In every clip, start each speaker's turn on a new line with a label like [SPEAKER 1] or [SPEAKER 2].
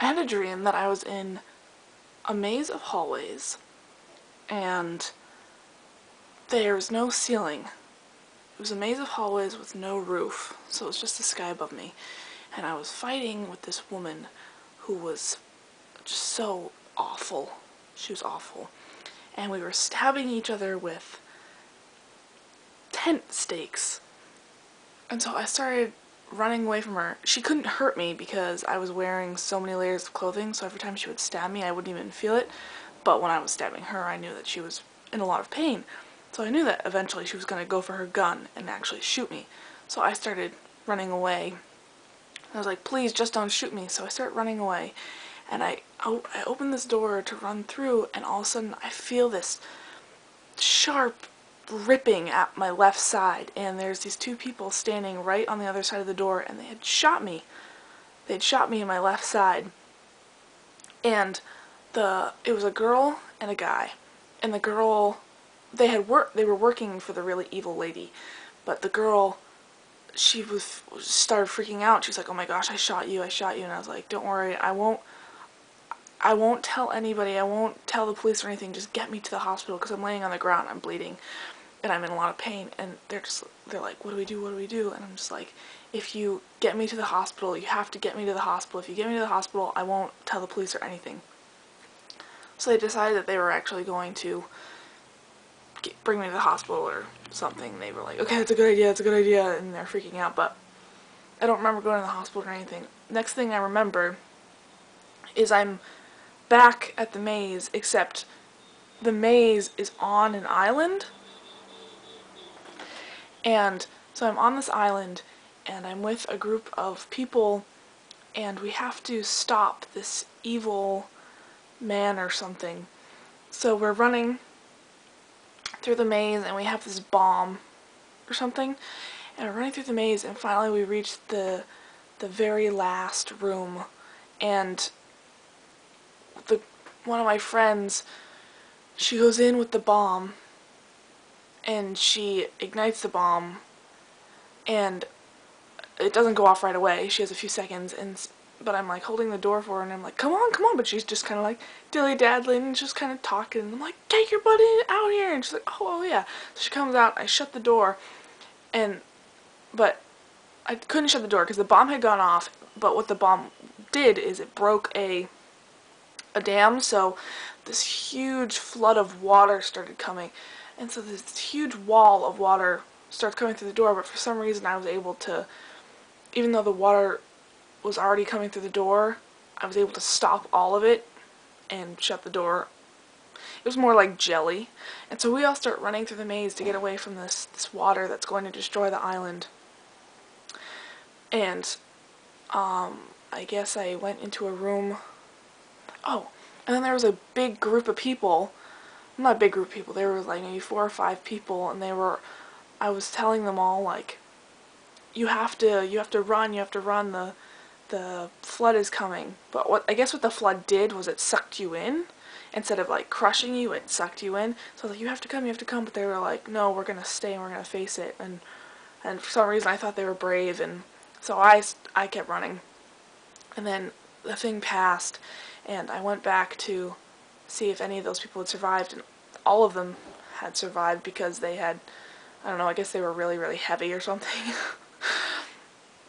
[SPEAKER 1] I had a dream that I was in a maze of hallways and there was no ceiling. It was a maze of hallways with no roof, so it was just the sky above me. And I was fighting with this woman who was just so awful. She was awful. And we were stabbing each other with tent stakes. And so I started running away from her. She couldn't hurt me because I was wearing so many layers of clothing, so every time she would stab me, I wouldn't even feel it. But when I was stabbing her, I knew that she was in a lot of pain. So I knew that eventually she was going to go for her gun and actually shoot me. So I started running away. I was like, please, just don't shoot me. So I started running away. And I opened this door to run through, and all of a sudden I feel this sharp ripping at my left side, and there's these two people standing right on the other side of the door, and they had shot me. They'd shot me in my left side. And it was a girl and a guy. And the girl, they were working for the really evil lady, but the girl, she started freaking out. She's like, "Oh my gosh, I shot you," and I was like, "Don't worry, I won't tell anybody, I won't tell the police or anything, just get me to the hospital," because I'm laying on the ground, I'm bleeding, and I'm in a lot of pain. And they're like, what do we do? And I'm just like, if you get me to the hospital, you have to get me to the hospital. If you get me to the hospital, I won't tell the police or anything. So they decided that they were actually going to bring me to the hospital or something. They were like, okay, it's a good idea, and they're freaking out, but I don't remember going to the hospital or anything. Next thing I remember is I'm back at the maze, except the maze is on an island. And so I'm on this island, and I'm with a group of people, and we have to stop this evil man or something. So we're running through the maze, and we have this bomb or something, and we're running through the maze, and finally we reach the very last room, and one of my friends, she goes in with the bomb, and she ignites the bomb, and it doesn't go off right away. She has a few seconds, but I'm like holding the door for her, and I'm like, come on, but she's just kind of like dilly-daddling and just kind of talking, and I'm like, get your butt out here, and she's like, oh yeah. So she comes out, I shut the door, but I couldn't shut the door because the bomb had gone off, but what the bomb did is it broke a dam, so this huge flood of water started coming, and so this huge wall of water starts coming through the door, but for some reason I was able to, even though the water was already coming through the door, I was able to stop all of it and shut the door. It was more like jelly, and so we all start running through the maze to get away from this water that's going to destroy the island. And I guess I went into a room. Oh, and then there was a big group of people. Not a big group of people. There were like maybe 4 or 5 people, and I was telling them all, like, you have to run. The flood is coming. But I guess what the flood did was it sucked you in. Instead of like crushing you, it sucked you in. So I was like, you have to come. But they were like, no, we're gonna stay and we're gonna face it. And for some reason I thought they were brave, and so I kept running. And then the thing passed, and I went back to see if any of those people had survived, and all of them had survived because they had, I don't know, I guess they were really, really heavy or something.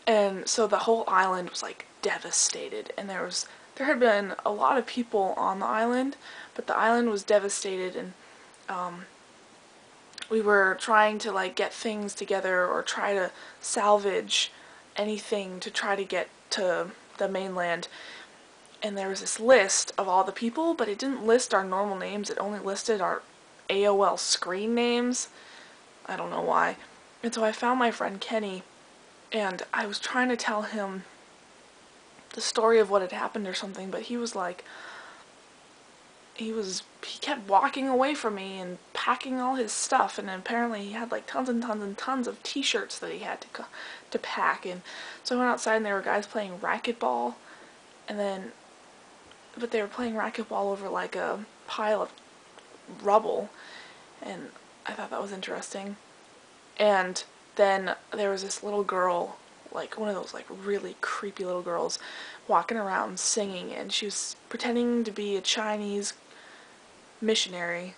[SPEAKER 1] And so the whole island was like devastated, and there had been a lot of people on the island, but the island was devastated, and we were trying to like get things together or try to salvage anything to try to get to the mainland. And there was this list of all the people, but it didn't list our normal names, it only listed our AOL screen names. I don't know why. And so I found my friend Kenny, and I was trying to tell him the story of what had happened or something, but he was like, he kept walking away from me and packing all his stuff, and apparently he had like tons and tons and tons of t-shirts that he had to pack. And so I went outside, and there were guys playing racquetball, but they were playing racquetball over like a pile of rubble, and I thought that was interesting. And then there was this little girl like one of those like really creepy little girls walking around singing, and she was pretending to be a Chinese missionary,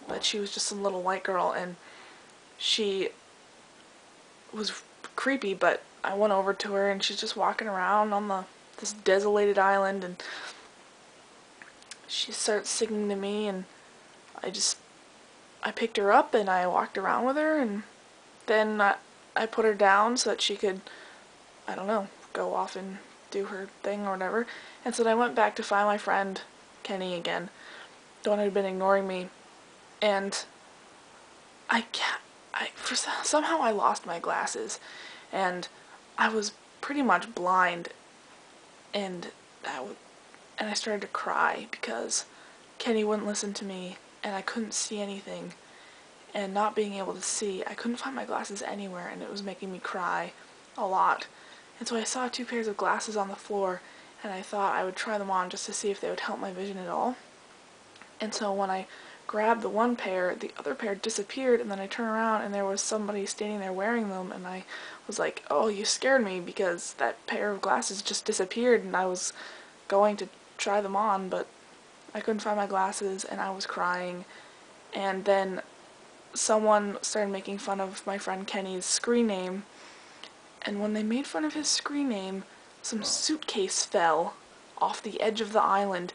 [SPEAKER 1] but she was just some little white girl, and she was creepy, but I went over to her and she's just walking around on this desolated island, and she starts singing to me, and I picked her up and I walked around with her, and then I put her down so that she could, I don't know, go off and do her thing or whatever. And so then I went back to find my friend Kenny again, the one who had been ignoring me, and I can't, somehow I lost my glasses, and I was pretty much blind, and and I started to cry because Kenny wouldn't listen to me, and I couldn't see anything, and not being able to see, I couldn't find my glasses anywhere, and it was making me cry a lot. And so I saw 2 pairs of glasses on the floor, and I thought I would try them on just to see if they would help my vision at all. And so when I grabbed the one pair, the other pair disappeared, and then I turned around and there was somebody standing there wearing them, and I was like, oh, you scared me, because that pair of glasses just disappeared, and I was going to try them on, but I couldn't find my glasses, and I was crying. And then someone started making fun of my friend Kenny's screen name, and when they made fun of his screen name, some suitcase fell off the edge of the island.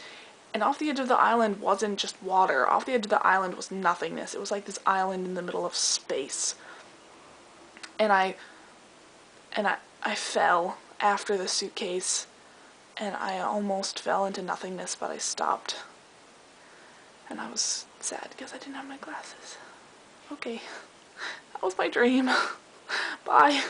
[SPEAKER 1] And off the edge of the island wasn't just water. Off the edge of the island was nothingness. It was like this island in the middle of space. And I fell after the suitcase, and I almost fell into nothingness, but I stopped. And I was sad because I didn't have my glasses. Okay, that was my dream. Bye.